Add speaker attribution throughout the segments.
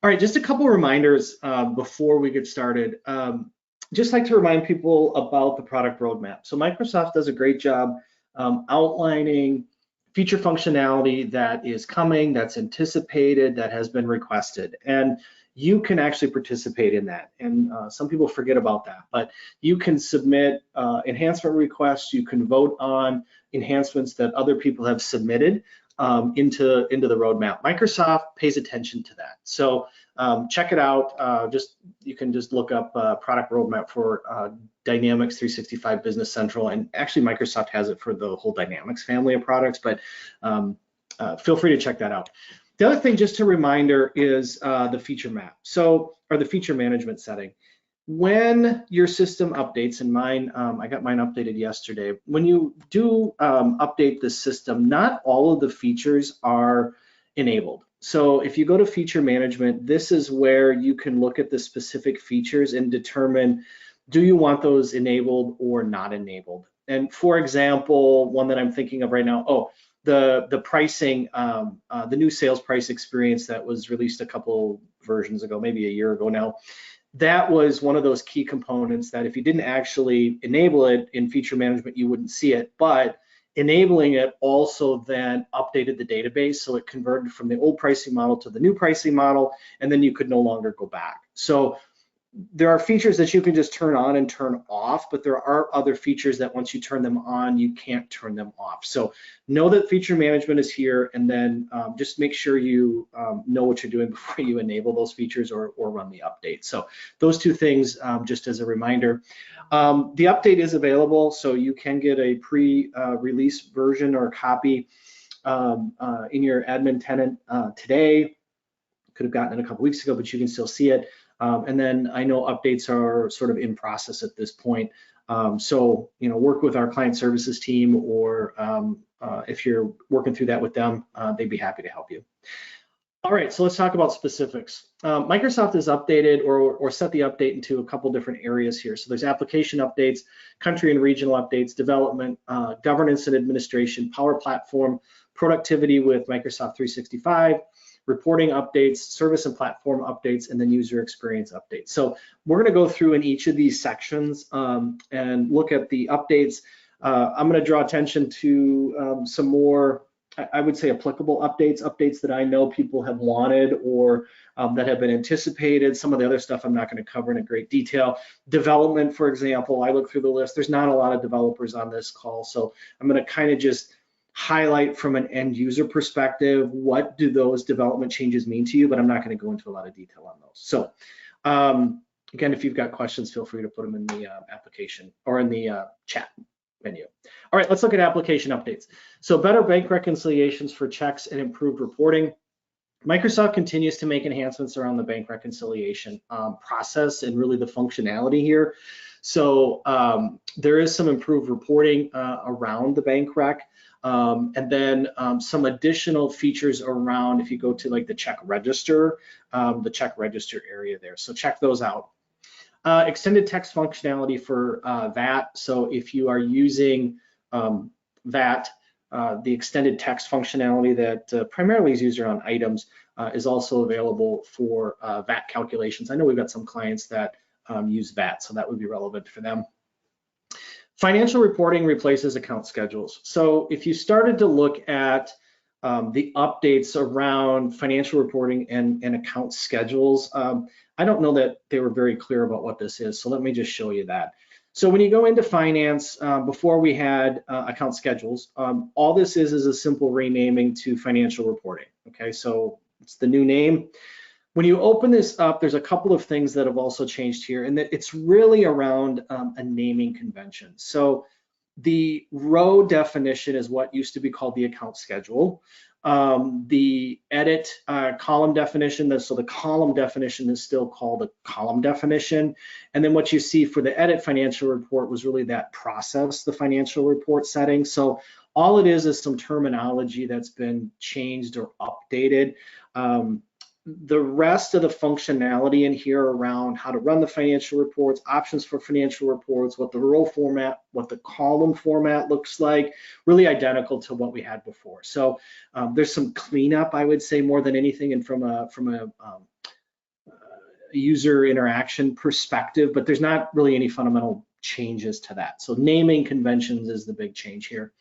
Speaker 1: All right, just a couple reminders before we get started. Just like to remind people about the product roadmap. So Microsoft does a great job outlining feature functionality that is coming, that's anticipated, that has been requested. And you can actually participate in that. And some people forget about that, but you can submit enhancement requests, you can vote on enhancements that other people have submitted into the roadmap. Microsoft pays attention to that. So check it out. You can just look up product roadmap for Dynamics 365 Business Central, and actually Microsoft has it for the whole Dynamics family of products, but feel free to check that out. The other thing, just a reminder, is the feature map. Or the feature management setting. When your system updates, and mine, I got mine updated yesterday. When you do update the system, not all of the features are enabled. So if you go to feature management, this is where you can look at the specific features and determine, do you want those enabled or not enabled? And for example, one that I'm thinking of right now, the pricing, the new sales price experience that was released a couple versions ago, maybe a year ago now. That was one of those key components that if you didn't actually enable it in feature management, you wouldn't see it, but enabling it also then updated the database, so it converted from the old pricing model to the new pricing model, and then you could no longer go back. So there are features that you can just turn on and turn off, but there are other features that once you turn them on, you can't turn them off. So know that feature management is here, and then just make sure you know what you're doing before you enable those features or run the update. So those two things, just as a reminder. The update is available, so you can get a pre-release version or copy in your admin tenant today. Could have gotten it a couple weeks ago, but you can still see it. And then I know updates are sort of in process at this point. So, work with our client services team, or if you're working through that with them, they'd be happy to help you. All right, so let's talk about specifics. Microsoft has updated or set the update into a couple different areas here. So there's application updates, country and regional updates, development, governance and administration, Power Platform, productivity with Microsoft 365, reporting updates, service and platform updates, and then user experience updates. So we're going to go through in each of these sections and look at the updates. I'm going to draw attention to some more, I would say, applicable updates that I know people have wanted or that have been anticipated. Some of the other stuff I'm not going to cover in great detail. Development, for example, I look through the list. There's not a lot of developers on this call, so I'm going to kind of just highlight from an end user perspective, what do those development changes mean to you, but I'm not going to go into a lot of detail on those. So again, if you've got questions, feel free to put them in the application or in the chat menu. All right, let's look at application updates. So better bank reconciliations for checks and improved reporting. Microsoft continues to make enhancements around the bank reconciliation process and really the functionality here. So there is some improved reporting around the bank rec. And then some additional features around, if you go to like the check register area there. So check those out. Extended text functionality for VAT. So if you are using VAT, the extended text functionality that primarily is used around items is also available for VAT calculations. I know we've got some clients that use VAT, so that would be relevant for them. Financial reporting replaces account schedules. So if you started to look at the updates around financial reporting and account schedules, I don't know that they were very clear about what this is. So let me just show you that. So when you go into finance, before we had account schedules, all this is a simple renaming to financial reporting. Okay, so it's the new name. When you open this up, there's a couple of things that have also changed here, and it's really around a naming convention. So the row definition is what used to be called the account schedule. The edit column definition, so the column definition is still called a column definition. And then what you see for the edit financial report was really that process, the financial report setting. So all it is some terminology that's been changed or updated. The rest of the functionality in here around how to run the financial reports, options for financial reports, what the row format, what the column format looks like, really identical to what we had before. So there's some cleanup, I would say, more than anything, and from a user interaction perspective, but there's not really any fundamental changes to that. So naming conventions is the big change here.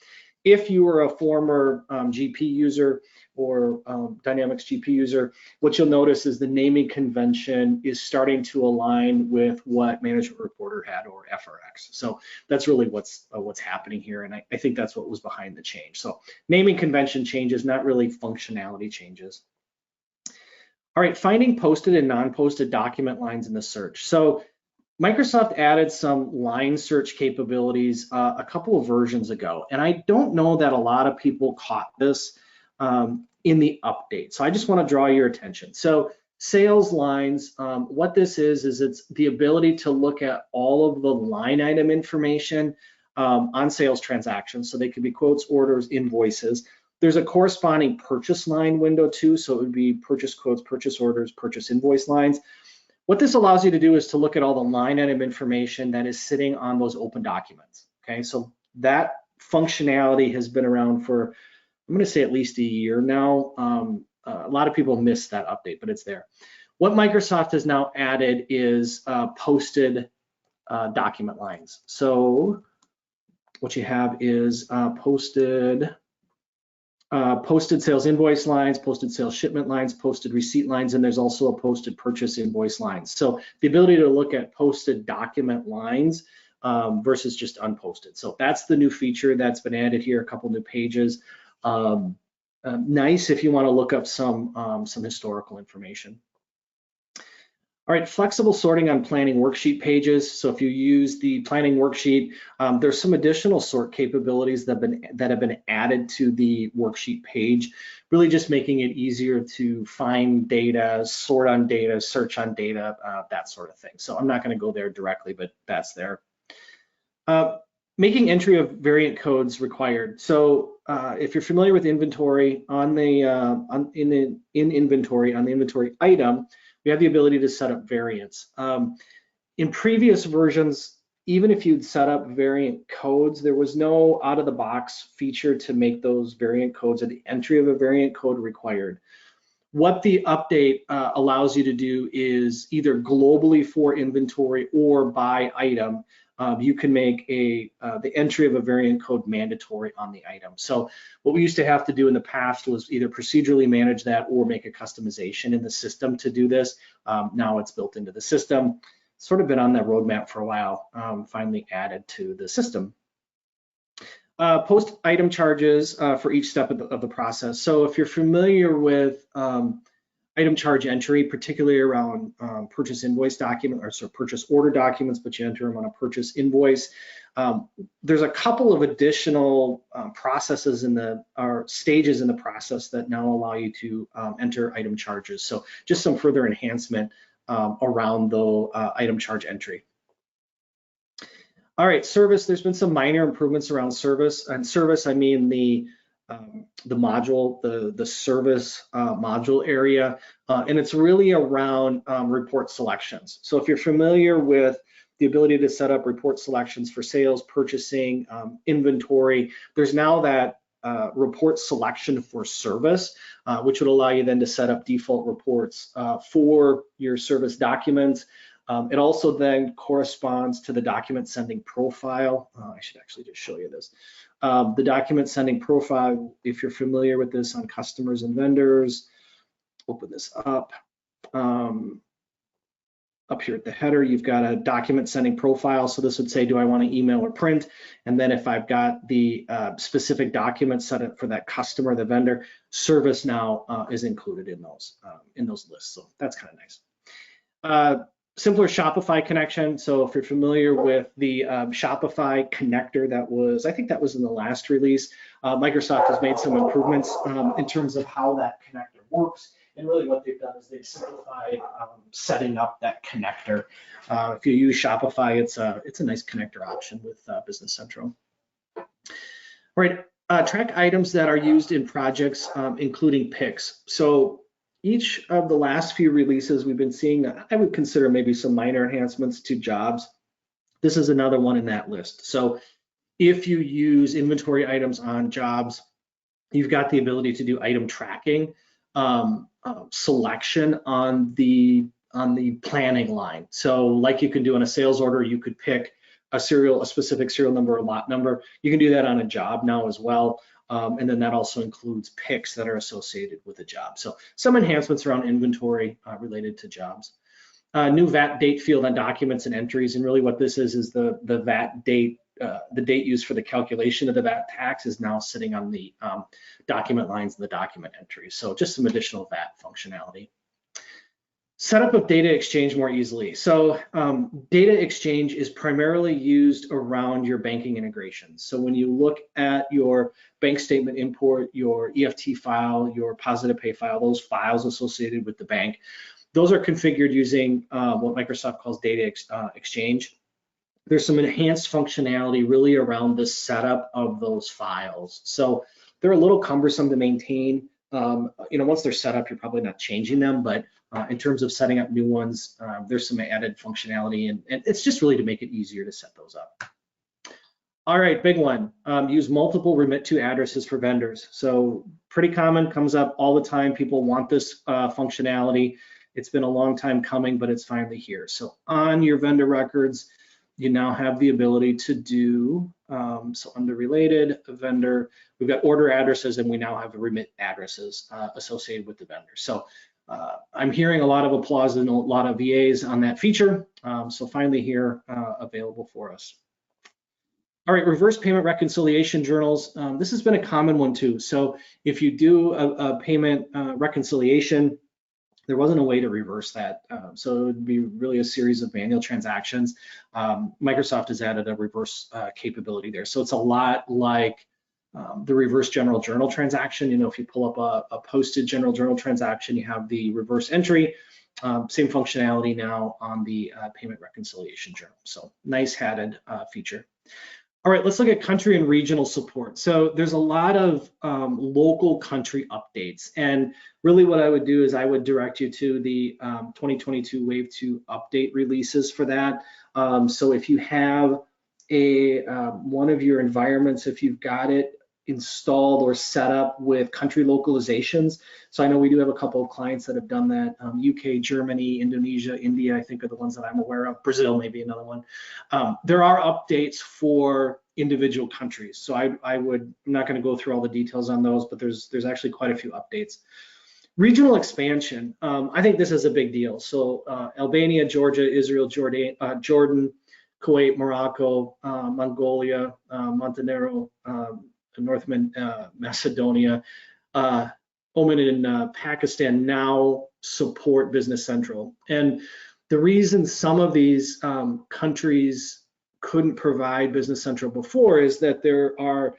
Speaker 1: If you were a former GP user or Dynamics GP user, what you'll notice is the naming convention is starting to align with what Management Reporter had or FRX. So that's really what's happening here, and I think that's what was behind the change. So naming convention changes, not really functionality changes. All right, finding posted and non-posted document lines in the search. So Microsoft added some line search capabilities a couple of versions ago, and I don't know that a lot of people caught this in the update. So I just want to draw your attention. So sales lines, what this is it's the ability to look at all of the line item information on sales transactions. So they could be quotes, orders, invoices. There's a corresponding purchase line window too. So it would be purchase quotes, purchase orders, purchase invoice lines. What this allows you to do is to look at all the line item information that is sitting on those open documents. Okay, so that functionality has been around for, I'm going to say, at least a year now. A lot of people missed that update, but it's there. What Microsoft has now added is posted document lines. So what you have is posted sales invoice lines, posted sales shipment lines, posted receipt lines, and there's also a posted purchase invoice lines. So the ability to look at posted document lines versus just unposted. So that's the new feature that's been added here, a couple new pages. Nice if you want to look up some historical information. All right, flexible sorting on planning worksheet pages. So if you use the planning worksheet, there's some additional sort capabilities that have been added to the worksheet page, really just making it easier to find data, sort on data, search on data, that sort of thing. So I'm not going to go there directly, but that's there. Making entry of variant codes required. So if you're familiar with inventory on the inventory on the inventory item, we have the ability to set up variants. In previous versions, even if you'd set up variant codes, there was no out-of-the-box feature to make those variant codes or the entry of a variant code required. What the update allows you to do is either globally for inventory or by item, you can make the entry of a variant code mandatory on the item. So what we used to have to do in the past was either procedurally manage that or make a customization in the system to do this. Now it's built into the system. Sort of been on that roadmap for a while, finally added to the system. Post item charges for each step of the process. So if you're familiar with item charge entry, particularly around purchase invoice document or purchase order documents, but you enter them on a purchase invoice. There's a couple of additional processes or stages in the process that now allow you to enter item charges. So just some further enhancement around the item charge entry. All right, service. There's been some minor improvements around service. And service, I mean the module, the service module area, and it's really around report selections. So if you're familiar with the ability to set up report selections for sales, purchasing, inventory, there's now that report selection for service, which would allow you then to set up default reports for your service documents. It also then corresponds to the document sending profile. I should actually just show you this. The document sending profile, if you're familiar with this on customers and vendors, open this up. Up here at the header, you've got a document sending profile. So this would say, do I want to email or print? And then if I've got the specific document set up for that customer, the vendor, service now is included in those lists. So that's kind of nice. Simpler Shopify connection. So if you're familiar with the Shopify connector I think that was in the last release, Microsoft has made some improvements in terms of how that connector works. And really what they've done is they've simplified setting up that connector. If you use Shopify, it's a nice connector option with Business Central. All right, track items that are used in projects, including picks. So each of the last few releases we've been seeing, I would consider maybe some minor enhancements to jobs. This is another one in that list. So if you use inventory items on jobs, you've got the ability to do item tracking, selection on the on the planning line. So like you can do on a sales order, you could pick a specific serial number or lot number. You can do that on a job now as well. And then that also includes picks that are associated with the job. So some enhancements around inventory related to jobs. New VAT date field on documents and entries. And really what this is the VAT date, the date used for the calculation of the VAT tax is now sitting on the document lines and the document entries. So just some additional VAT functionality. Setup of data exchange more easily. So data exchange is primarily used around your banking integrations. So when you look at your bank statement import, your EFT file, your positive pay file, those files associated with the bank, those are configured using what Microsoft calls data exchange. There's some enhanced functionality really around the setup of those files. So they're a little cumbersome to maintain. Once they're set up, you're probably not changing them, but in terms of setting up new ones, there's some added functionality, and it's just really to make it easier to set those up. All right, big one, use multiple remit to addresses for vendors. So pretty common, comes up all the time. People want this functionality. It's been a long time coming, but it's finally here. So on your vendor records, you now have the ability to do, so under related vendor, we've got order addresses, and we now have remit addresses associated with the vendor. So I'm hearing a lot of applause and a lot of VAs on that feature. So finally here, available for us. All right, reverse payment reconciliation journals. This has been a common one too. So if you do a payment reconciliation, there wasn't a way to reverse that. So it would be really a series of manual transactions. Microsoft has added a reverse capability there. So it's a lot like the reverse general journal transaction. If you pull up a posted general journal transaction, you have the reverse entry, same functionality now on the payment reconciliation journal. So nice added feature. All right, let's look at country and regional support. So there's a lot of local country updates, and really what I would do is I would direct you to the 2022 Wave 2 update releases for that. So if you have one of your environments, if you've got it installed or set up with country localizations. So I know we do have a couple of clients that have done that. UK, Germany, Indonesia, India, I think are the ones that I'm aware of. Brazil, maybe another one. There are updates for individual countries. So I'm not going to go through all the details on those, but there's actually quite a few updates. Regional expansion, I think this is a big deal. So Albania, Georgia, Israel, Jordan, Kuwait, Morocco, Mongolia, Montenegro, North Macedonia, Oman and Pakistan now support Business Central. And the reason some of these countries couldn't provide Business Central before is that there are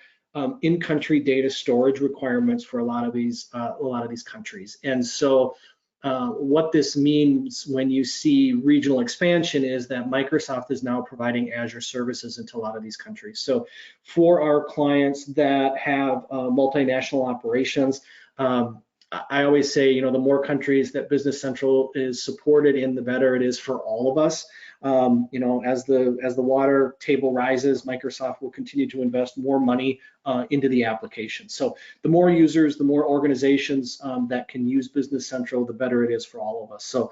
Speaker 1: in-country data storage requirements for a lot of these countries. And so what this means when you see regional expansion is that Microsoft is now providing Azure services into a lot of these countries. So for our clients that have multinational operations, I always say, the more countries that Business Central is supported in, the better it is for all of us. As the water table rises, Microsoft will continue to invest more money into the application. So the more users, the more organizations that can use Business Central, the better it is for all of us. So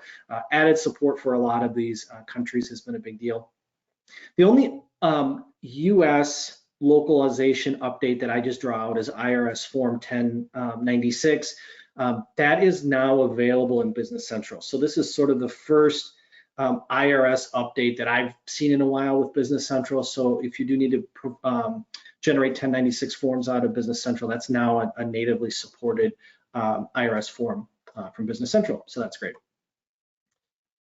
Speaker 1: added support for a lot of these countries has been a big deal. The only US localization update that I just draw out is IRS Form 1096. That is now available in Business Central. So this is sort of the first IRS update that I've seen in a while with Business Central. So if you do need to generate 1096 forms out of Business Central, that's now a natively supported IRS form from Business Central. So that's great.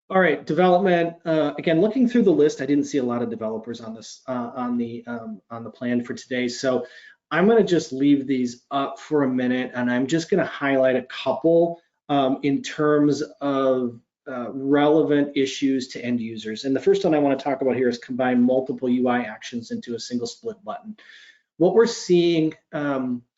Speaker 1: All right, development. Again, looking through the list, I didn't see a lot of developers on this on the plan for today. So I'm going to just leave these up for a minute, and I'm just going to highlight a couple in terms of relevant issues to end users. And the first one I want to talk about here is combine multiple UI actions into a single split button. What we're seeing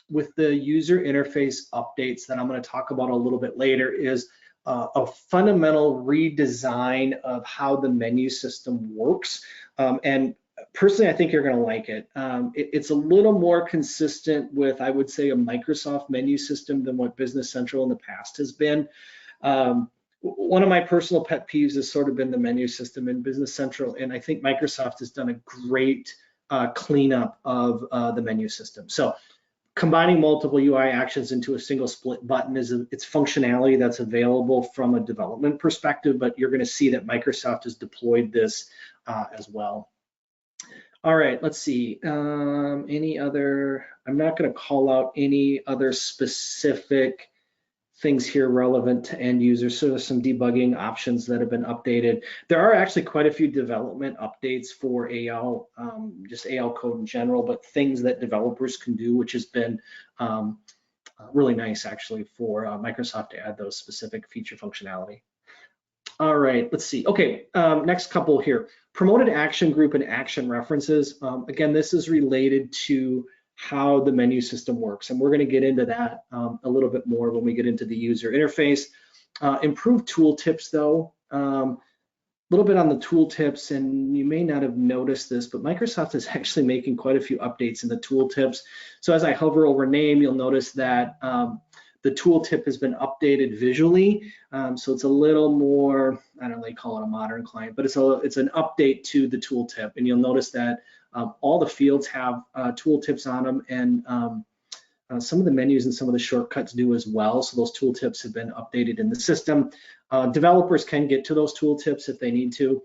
Speaker 1: with the user interface updates that I'm going to talk about a little bit later is a fundamental redesign of how the menu system works. And personally, I think you're going to like it. It's a little more consistent with, I would say, a Microsoft menu system than what Business Central in the past has been. One of my personal pet peeves has sort of been the menu system in Business Central, and I think Microsoft has done a great cleanup of the menu system. So combining multiple UI actions into a single split button it's functionality that's available from a development perspective, but you're going to see that Microsoft has deployed this as well. All right, let's see. Any other? I'm not going to call out any other specific things here relevant to end users. So there's some debugging options that have been updated. There are actually quite a few development updates for AL, just AL code in general, but things that developers can do, which has been really nice actually for Microsoft to add those specific feature functionality. All right, let's see. Okay, next couple here. Promoted action group and action references. Again, this is related to how the menu system works. And we're going to get into that a little bit more when we get into the user interface. Improved tooltips though, a little bit on the tooltips, and you may not have noticed this, but Microsoft is actually making quite a few updates in the tooltips. So as I hover over name, you'll notice that the tooltip has been updated visually. So it's a little more, I don't know, they call it a modern client, but it's an update to the tooltip. And you'll notice that all the fields have tooltips on them, and some of the menus and some of the shortcuts do as well. So those tooltips have been updated in the system. Developers can get to those tooltips if they need to.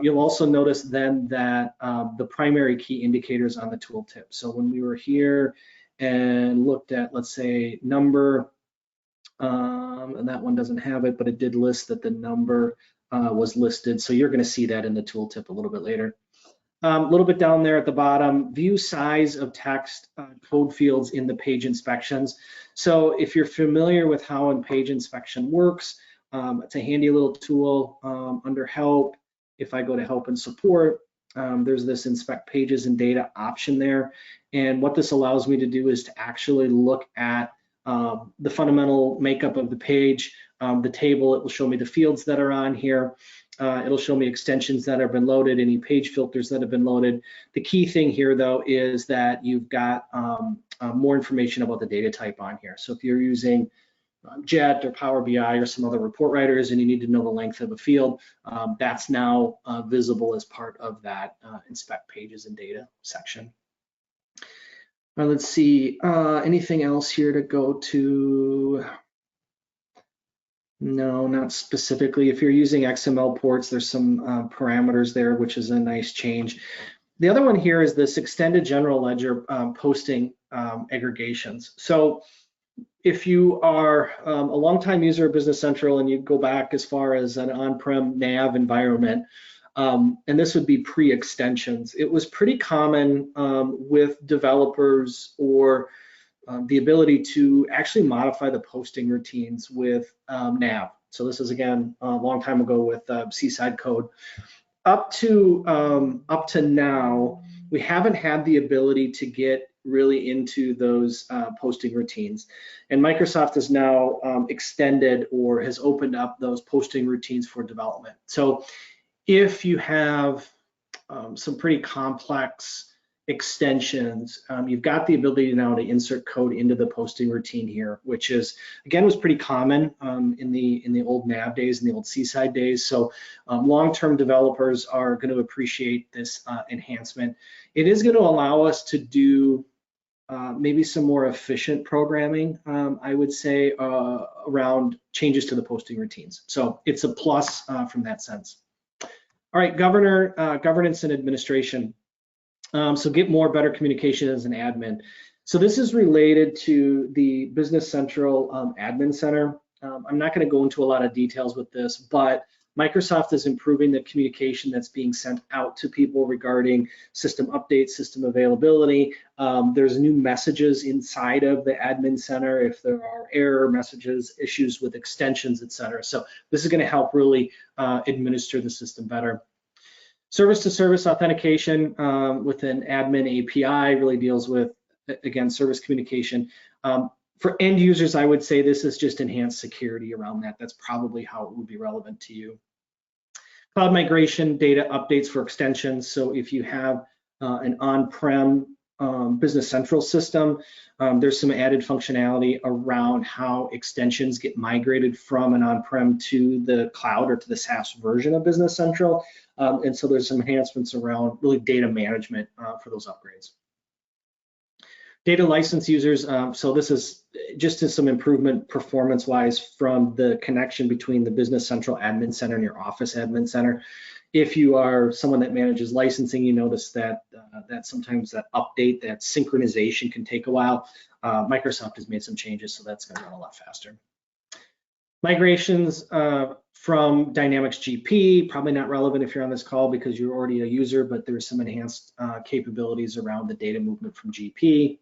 Speaker 1: You'll also notice then that the primary key indicators on the tooltip. So when we were here and looked at, let's say, number, and that one doesn't have it, but it did list that the number was listed. So you're going to see that in the tooltip a little bit later. A little bit down there at the bottom, view size of text code fields in the page inspections. So if you're familiar with how a page inspection works, it's a handy little tool under help. If I go to help and support, there's this inspect pages and data option there. And what this allows me to do is to actually look at the fundamental makeup of the page, the table. It will show me the fields that are on here. It'll show me extensions that have been loaded, any page filters that have been loaded. The key thing here, though, is that you've got more information about the data type on here. So if you're using Jet or Power BI or some other report writers and you need to know the length of a field, that's now visible as part of that inspect pages and data section. Let's see, anything else here to go to? No, not specifically. If you're using XML ports, there's some parameters there, which is a nice change. The other one here is this extended general ledger posting aggregations. So if you are a longtime user of Business Central and you go back as far as an on-prem nav environment, and this would be pre-extensions, it was pretty common with developers or the ability to actually modify the posting routines with nav. So this is, again, a long time ago with Seaside code. Up to now, we haven't had the ability to get really into those posting routines. And Microsoft has now extended or has opened up those posting routines for development. So if you have some pretty complex extensions, you've got the ability now to insert code into the posting routine here, which is, again, was pretty common in the old nav days, in the old Seaside days. So long-term developers are going to appreciate this enhancement. It is going to allow us to do maybe some more efficient programming, I would say, around changes to the posting routines. So it's a plus from that sense. All right, governance and administration. So get better communication as an admin. So this is related to the Business Central Admin Center. I'm not going to go into a lot of details with this, but Microsoft is improving the communication that's being sent out to people regarding system updates, system availability. There's new messages inside of the Admin Center if there are error messages, issues with extensions, etc. So this is going to help really administer the system better. Service-to-service authentication with an admin API really deals with, again, service communication. For end users, I would say this is just enhanced security around that. That's probably how it would be relevant to you. Cloud migration, data updates for extensions. So if you have an on-prem Business Central system. There's some added functionality around how extensions get migrated from an on-prem to the cloud or to the SaaS version of Business Central. And so there's some enhancements around really data management for those upgrades. Data license users, so this is just some improvement performance-wise from the connection between the Business Central Admin Center and your Office Admin Center. If you are someone that manages licensing, you notice that that sometimes that update, that synchronization can take a while. Microsoft has made some changes, so that's going to run a lot faster. Migrations from Dynamics GP, probably not relevant if you're on this call because you're already a user, but there's some enhanced capabilities around the data movement from GP.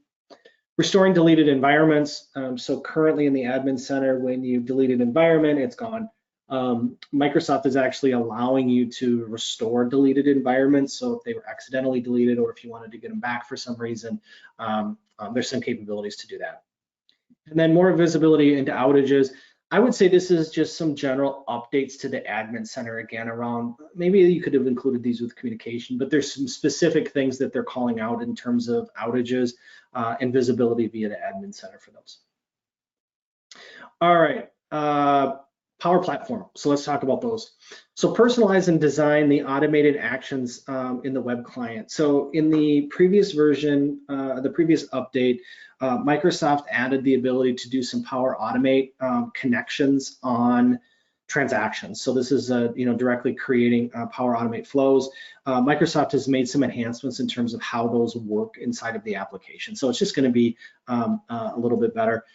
Speaker 1: Restoring deleted environments. So currently in the Admin Center, when you delete an environment, it's gone. Microsoft is actually allowing you to restore deleted environments. So if they were accidentally deleted or if you wanted to get them back for some reason, there's some capabilities to do that. And then more visibility into outages. I would say this is just some general updates to the Admin Center again around, maybe you could have included these with communication, but there's some specific things that they're calling out in terms of outages and visibility via the Admin Center for those. All right, Power Platform. So let's talk about those. So personalize and design the automated actions in the web client. So in the previous version, the previous update, Microsoft added the ability to do some Power Automate connections on transactions. So this is directly creating Power Automate flows. Microsoft has made some enhancements in terms of how those work inside of the application. So it's just going to be a little bit better.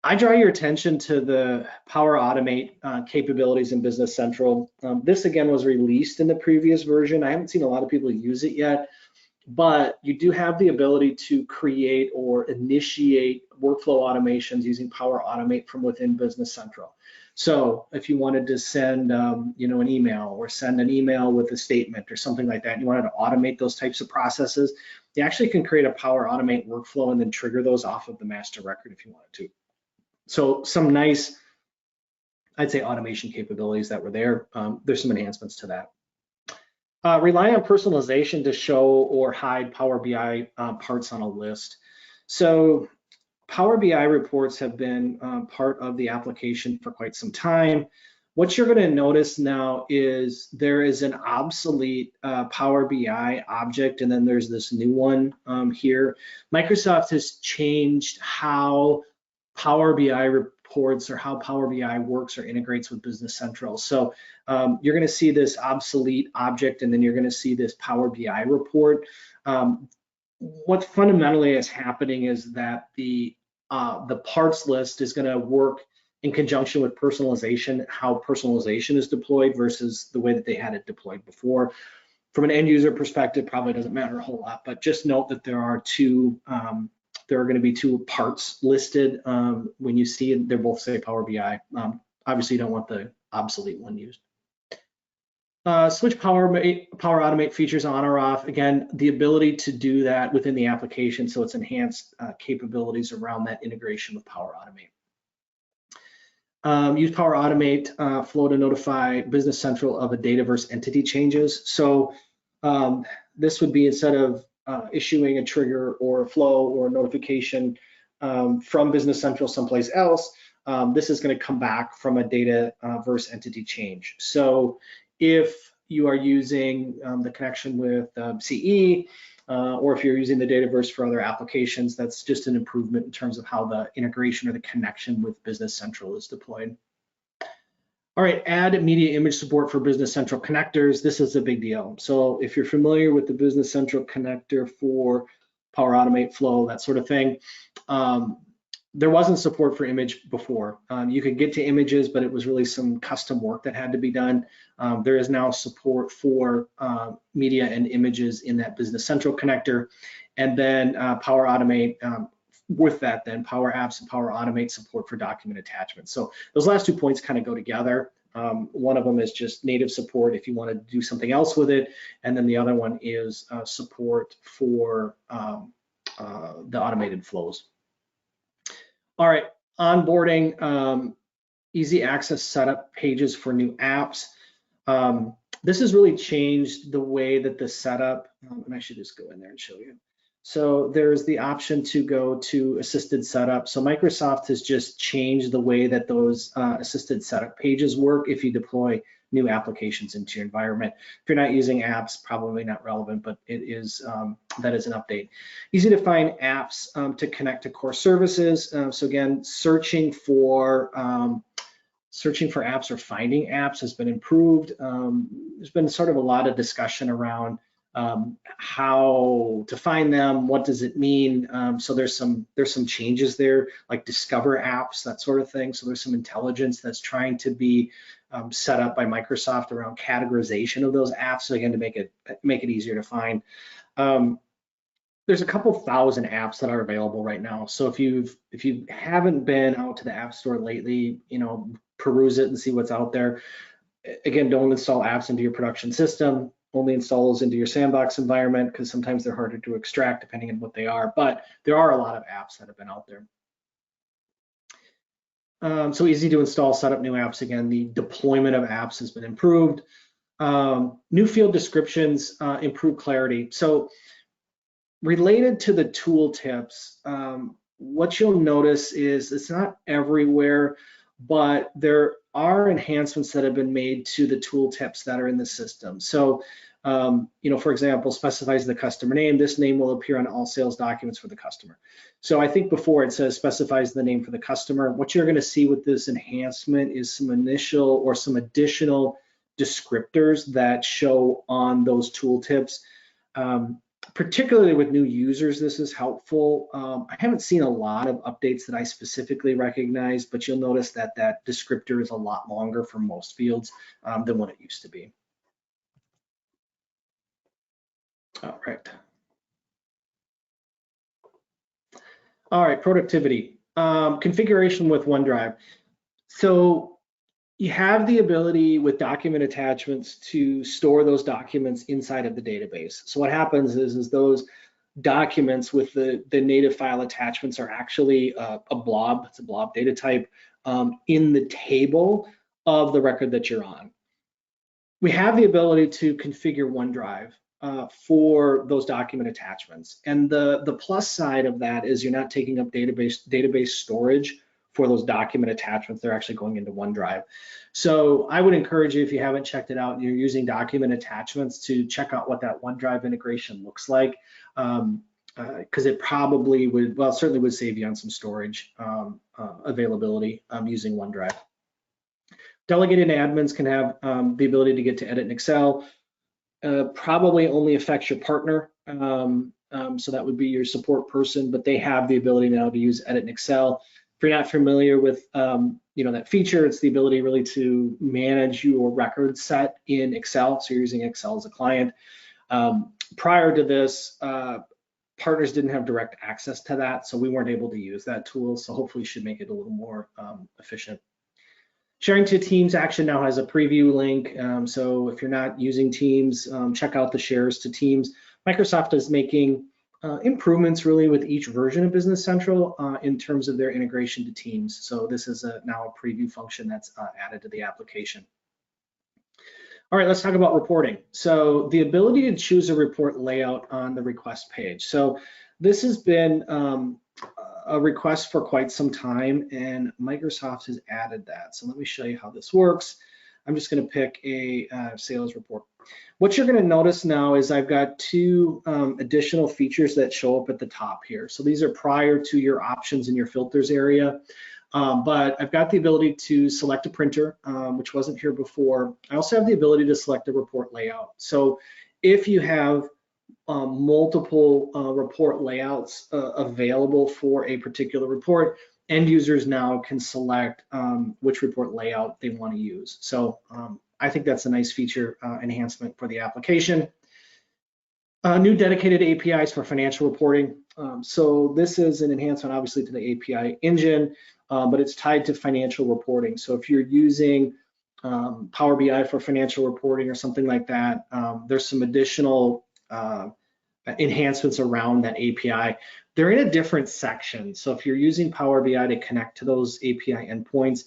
Speaker 1: I draw your attention to the Power Automate capabilities in Business Central. This again was released in the previous version. I haven't seen a lot of people use it yet, but you do have the ability to create or initiate workflow automations using Power Automate from within Business Central. So if you wanted to send an email or send an email with a statement or something like that, and you wanted to automate those types of processes, you actually can create a Power Automate workflow and then trigger those off of the master record if you wanted to. So some nice, I'd say, automation capabilities that were there. There's some enhancements to that. Rely on personalization to show or hide Power BI parts on a list. So Power BI reports have been part of the application for quite some time. What you're going to notice now is there is an obsolete Power BI object, and then there's this new one here. Microsoft has changed how Power BI reports or how Power BI works or integrates with Business Central. So you're going to see this obsolete object, and then you're going to see this Power BI report. What fundamentally is happening is that the parts list is going to work in conjunction with personalization, how personalization is deployed versus the way that they had it deployed before. From an end user perspective, probably doesn't matter a whole lot, but just note that there are going to be two parts listed when you see it. They're both say Power BI. Obviously, you don't want the obsolete one used. Switch Power Automate features on or off. Again, the ability to do that within the application, so it's enhanced capabilities around that integration with Power Automate. Use Power Automate flow to notify Business Central of a Dataverse entity changes. So this would be instead of issuing a trigger or a flow or a notification from Business Central someplace else, this is going to come back from a Dataverse entity change. So if you are using the connection with CE, or if you're using the Dataverse for other applications, that's just an improvement in terms of how the integration or the connection with Business Central is deployed. All right, add media image support for Business Central connectors. This is a big deal. So if you're familiar with the Business Central connector for Power Automate flow, that sort of thing, there wasn't support for image before. You could get to images, but it was really some custom work that had to be done. There is now support for media and images in that Business Central connector. And then Power Automate, with that then Power Apps and Power Automate support for document attachments. So those last 2 points kind of go together. One of them is just native support if you want to do something else with it. And then the other one is support for the automated flows. All right, onboarding, easy access setup pages for new apps. This has really changed the way that the setup, and I should just go in there and show you. So there's the option to go to assisted setup. So Microsoft has just changed the way that those assisted setup pages work if you deploy new applications into your environment. If you're not using apps, probably not relevant, but it is that is an update. Easy to find apps to connect to core services. So again, searching for apps or finding apps has been improved. There's been sort of a lot of discussion around how to find them, what does it mean? So there's some changes there, like discover apps, that sort of thing. So there's some intelligence that's trying to be set up by Microsoft around categorization of those apps. So again, to make it easier to find. There's a couple thousand apps that are available right now. So if you haven't been out to the App Store lately, peruse it and see what's out there. Again, don't install apps into your production system. Only install those into your sandbox environment because sometimes they're harder to extract depending on what they are. But there are a lot of apps that have been out there. So easy to install, set up new apps. Again, the deployment of apps has been improved. New field descriptions, improve clarity. So related to the tooltips, what you'll notice is it's not everywhere, but there are enhancements that have been made to the tooltips that are in the system. So, for example, specifies the customer name. This name will appear on all sales documents for the customer. So I think before it says specifies the name for the customer. What you're going to see with this enhancement is some initial or some additional descriptors that show on those tooltips. Particularly with new users, this is helpful. I haven't seen a lot of updates that I specifically recognize, but you'll notice that that descriptor is a lot longer for most fields than what it used to be. All right, productivity. Configuration with OneDrive. So you have the ability with document attachments to store those documents inside of the database. So what happens is those documents with the native file attachments are actually a blob. It's a blob data type in the table of the record that you're on. We have the ability to configure OneDrive for those document attachments. And the plus side of that is you're not taking up database storage for those document attachments. They're actually going into OneDrive. So I would encourage you, if you haven't checked it out and you're using document attachments, to check out what that OneDrive integration looks like, because it probably would, well, certainly would save you on some storage availability using OneDrive. Delegated admins can have the ability to get to edit in Excel. Probably only affects your partner. So that would be your support person, but they have the ability now to use edit in Excel. If you're not familiar with that feature, it's the ability really to manage your record set in Excel. So you're using Excel as a client. Prior to this, partners didn't have direct access to that, so we weren't able to use that tool. So hopefully should make it a little more efficient. Sharing to Teams action now has a preview link. So if you're not using Teams, check out the shares to Teams. Microsoft is making improvements really with each version of Business Central in terms of their integration to Teams. So this is now a preview function that's added to the application. All right, let's talk about reporting. So the ability to choose a report layout on the request page. So this has been a request for quite some time, and Microsoft has added that. So let me show you how this works. I'm just going to pick a sales report. What you're going to notice now is I've got two additional features that show up at the top here. So these are prior to your options in your filters area, but I've got the ability to select a printer, which wasn't here before. I also have the ability to select a report layout. So if you have multiple report layouts available for a particular report, end users now can select which report layout they want to use. So I think that's a nice feature enhancement for the application. New dedicated APIs for financial reporting. So this is an enhancement obviously to the API engine, but it's tied to financial reporting. So if you're using Power BI for financial reporting or something like that, there's some additional enhancements around that API. They're in a different section. So if you're using Power BI to connect to those API endpoints,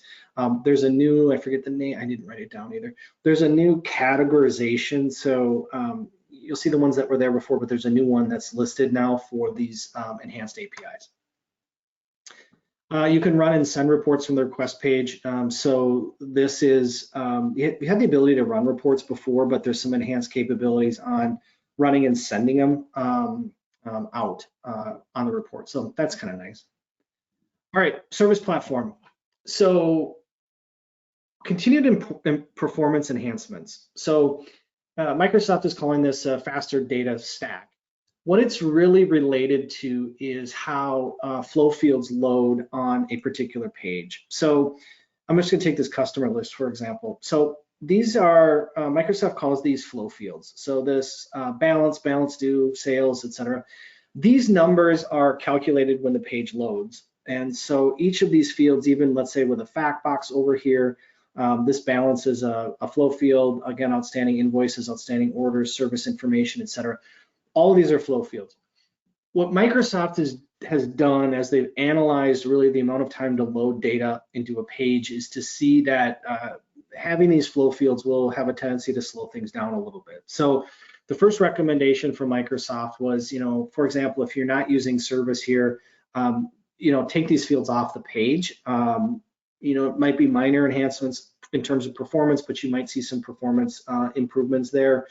Speaker 1: there's a new, I forget the name, I didn't write it down either. There's a new categorization. So you'll see the ones that were there before, but there's a new one that's listed now for these enhanced APIs. You can run and send reports from the request page. So this is, we had the ability to run reports before, but there's some enhanced capabilities on running and sending them out on the report. So that's kind of nice. All right, service platform. So continued performance enhancements. So Microsoft is calling this a faster data stack. What it's really related to is how flow fields load on a particular page. So I'm just gonna take this customer list, for example. So these are, Microsoft calls these flow fields. So this balance due, sales, etc. These numbers are calculated when the page loads. And so each of these fields, even let's say with a fact box over here, this balance is a flow field, again, outstanding invoices, outstanding orders, service information, etc. All of these are flow fields. What Microsoft has done as they've analyzed really the amount of time to load data into a page is to see that having these flow fields will have a tendency to slow things down a little bit. So the first recommendation from Microsoft was, for example, if you're not using service here, take these fields off the page. It might be minor enhancements in terms of performance, but you might see some performance improvements there.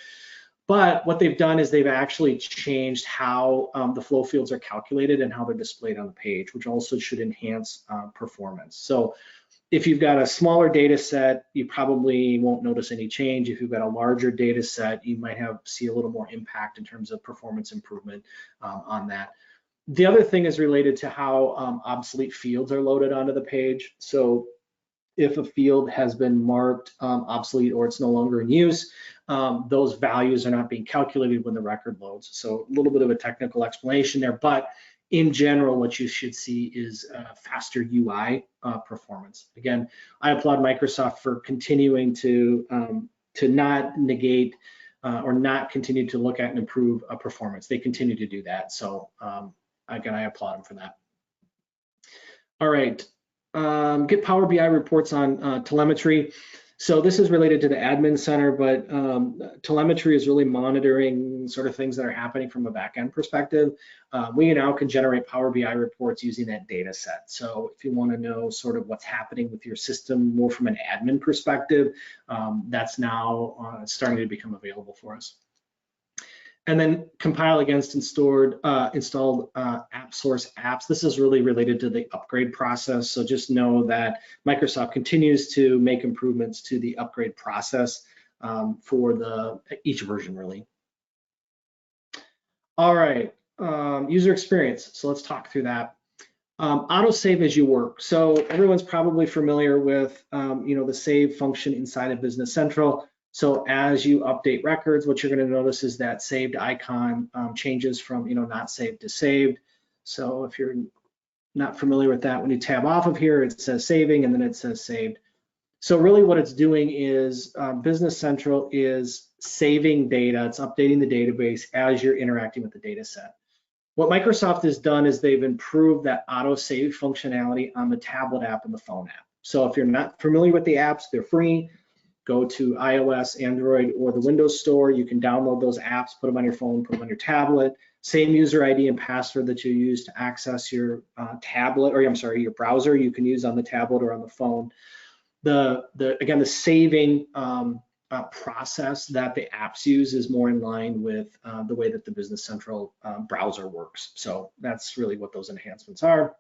Speaker 1: But what they've done is they've actually changed how the flow fields are calculated and how they're displayed on the page, which also should enhance performance. So if you've got a smaller data set, you probably won't notice any change. If you've got a larger data set, you might see a little more impact in terms of performance improvement on that. The other thing is related to how obsolete fields are loaded onto the page. So if a field has been marked obsolete or it's no longer in use, those values are not being calculated when the record loads. So a little bit of a technical explanation there, but in general, what you should see is faster UI performance. Again, I applaud Microsoft for continuing to not negate or not continue to look at and improve performance. They continue to do that. So again, I applaud them for that. All right, get Power BI reports on telemetry. So this is related to the admin center, but telemetry is really monitoring sort of things that are happening from a back-end perspective. We now can generate Power BI reports using that data set. So if you want to know sort of what's happening with your system more from an admin perspective, that's now starting to become available for us. And then compile against installed app source apps. This is really related to the upgrade process. So just know that Microsoft continues to make improvements to the upgrade process for each version really. All right, user experience. So let's talk through that. Auto save as you work. So everyone's probably familiar with the save function inside of Business Central. So as you update records, what you're going to notice is that saved icon changes from not saved to saved. So if you're not familiar with that, when you tab off of here, it says saving and then it says saved. So really what it's doing is Business Central is saving data, it's updating the database as you're interacting with the data set. What Microsoft has done is they've improved that auto save functionality on the tablet app and the phone app. So if you're not familiar with the apps, they're free. Go to iOS, Android, or the Windows Store. You can download those apps, put them on your phone, put them on your tablet. Same user ID and password that you use to access your your browser, you can use on the tablet or on the phone. Again, the saving process that the apps use is more in line with the way that the Business Central browser works. So that's really what those enhancements are.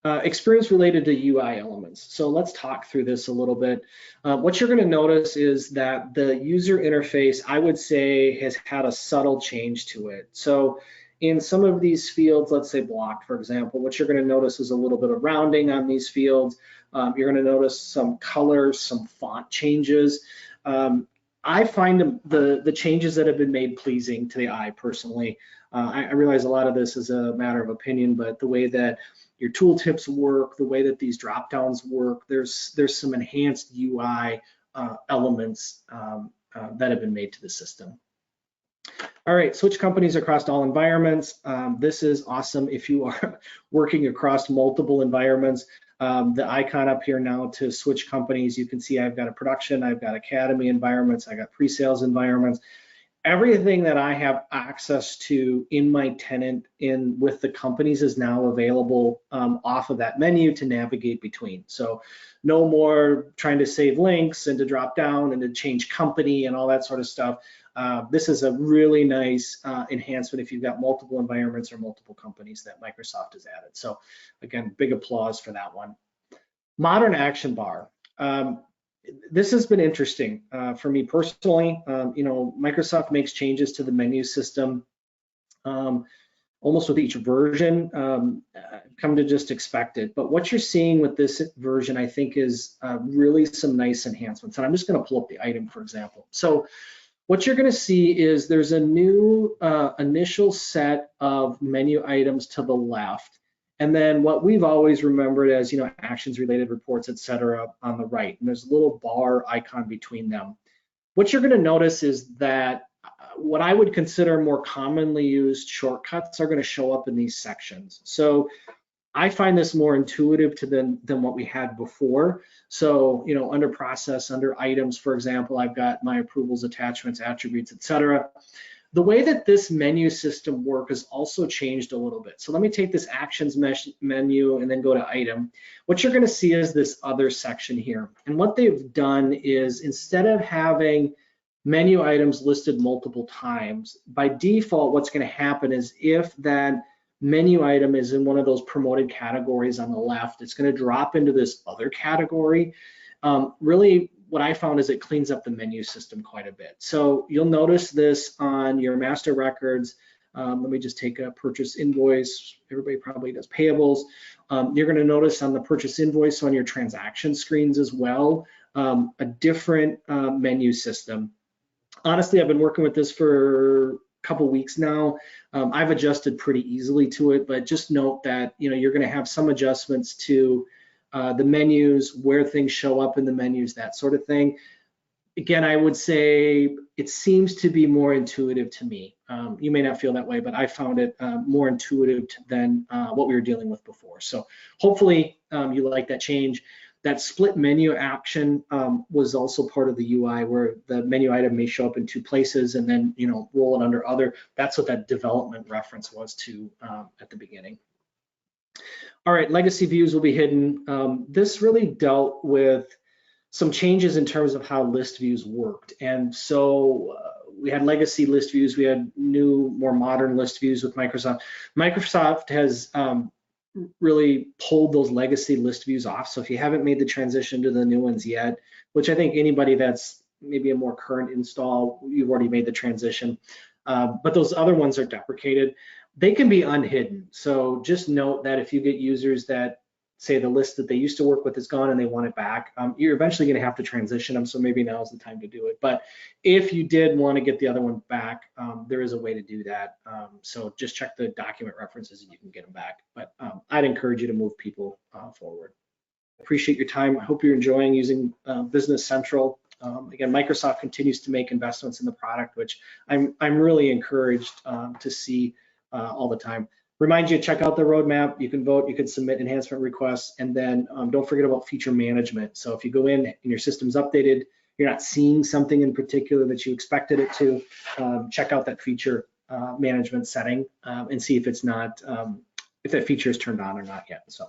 Speaker 1: Experience related to UI elements. So let's talk through this a little bit. What you're going to notice is that the user interface, I would say, has had a subtle change to it. So in some of these fields, let's say blocked, for example, what you're going to notice is a little bit of rounding on these fields. You're going to notice some colors, some font changes. I find the changes that have been made pleasing to the eye personally. I realize a lot of this is a matter of opinion, but the way that your tooltips work, the way that these drop downs work, there's some enhanced UI elements that have been made to the system. All right, switch companies across all environments. This is awesome if you are working across multiple environments. The icon up here now to switch companies, you can see I've got a production, I've got academy environments, I got pre-sales environments. everything that I have access to in my tenant with the companies is now available off of that menu to navigate between. So no more trying to save links and to drop down and to change company and all that sort of stuff. This is a really nice enhancement if you've got multiple environments or multiple companies that Microsoft has added. So again, big applause for that one. Modern action bar. This has been interesting for me personally. Microsoft makes changes to the menu system almost with each version. Come to just expect it. But what you're seeing with this version, I think, is really some nice enhancements. And I'm just going to pull up the item, for example. So what you're going to see is there's a new initial set of menu items to the left. And then what we've always remembered as, actions related reports, et cetera, on the right. And there's a little bar icon between them. What you're going to notice is that what I would consider more commonly used shortcuts are going to show up in these sections. So I find this more intuitive than what we had before. So, under process, under items, for example, I've got my approvals, attachments, attributes, et cetera. The way that this menu system works has also changed a little bit. So let me take this actions menu and then go to item. What you're going to see is this other section here. And what they've done is instead of having menu items listed multiple times, by default, what's going to happen is if that menu item is in one of those promoted categories on the left, it's going to drop into this other category. Really, what I found is it cleans up the menu system quite a bit. So you'll notice this on your master records. Let me just take a purchase invoice. Everybody probably does payables. You're going to notice on the purchase invoice on your transaction screens as well, a different menu system. Honestly, I've been working with this for a couple weeks now. I've adjusted pretty easily to it, but just note that you're going to have some adjustments to the menus, where things show up in the menus, that sort of thing. Again, I would say it seems to be more intuitive to me. You may not feel that way, but I found it more intuitive than what we were dealing with before. So hopefully you like that change. That split menu action was also part of the UI where the menu item may show up in two places and then roll it under other. That's what that development reference was to at the beginning. All right, legacy views will be hidden. This really dealt with some changes in terms of how list views worked. And so we had legacy list views, we had new, more modern list views with Microsoft. Microsoft has really pulled those legacy list views off. So if you haven't made the transition to the new ones yet, which I think anybody that's maybe a more current install, you've already made the transition. But those other ones are deprecated. They can be unhidden. So just note that if you get users that say the list that they used to work with is gone and they want it back, you're eventually going to have to transition them. So maybe now is the time to do it. But if you did want to get the other one back, there is a way to do that. So just check the document references and you can get them back. But I'd encourage you to move people forward. Appreciate your time. I hope you're enjoying using Business Central. Again, Microsoft continues to make investments in the product, which I'm really encouraged to see all the time. Remind you to check out the roadmap. You can vote, you can submit enhancement requests, and then don't forget about feature management. So if you go in and your system's updated, you're not seeing something in particular that you expected it to, check out that feature management setting and see if it's not, if that feature is turned on or not yet. So